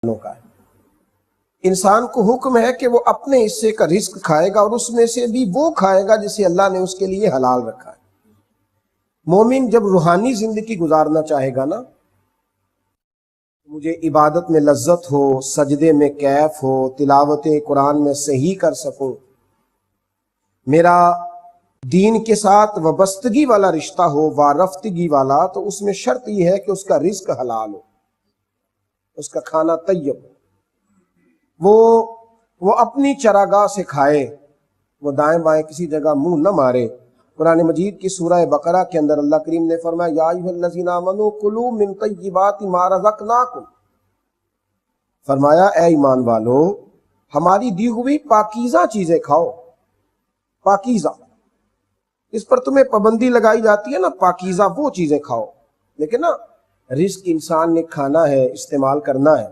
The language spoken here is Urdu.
کا ہے۔ انسان کو حکم ہے کہ وہ اپنے حصے کا رزق کھائے گا، اور اس میں سے بھی وہ کھائے گا جسے اللہ نے اس کے لیے حلال رکھا ہے۔ مومن جب روحانی زندگی گزارنا چاہے گا نا، مجھے عبادت میں لذت ہو، سجدے میں کیف ہو، تلاوت قرآن میں صحیح کر سکوں، میرا دین کے ساتھ وابستگی والا رشتہ ہو، وارفتگی والا، تو اس میں شرط یہ ہے کہ اس کا رزق حلال ہو، اس کا کھانا طیب ہو، وہ اپنی چراگاہ سے کھائے، وہ دائیں بائیں کسی جگہ منہ نہ مارے۔ قرآن مجید کی سورہ بقرہ کے اندر اللہ کریم نے فرمایا یا ایھا الذین آمنوا کلوا من طیبات ما رزقناکم، فرمایا اے ایمان والو ہماری دی ہوئی پاکیزہ چیزیں کھاؤ۔ پاکیزہ، اس پر تمہیں پابندی لگائی جاتی ہے نا، پاکیزہ وہ چیزیں کھاؤ، لیکن نا رزق انسان نے کھانا ہے، استعمال کرنا ہے۔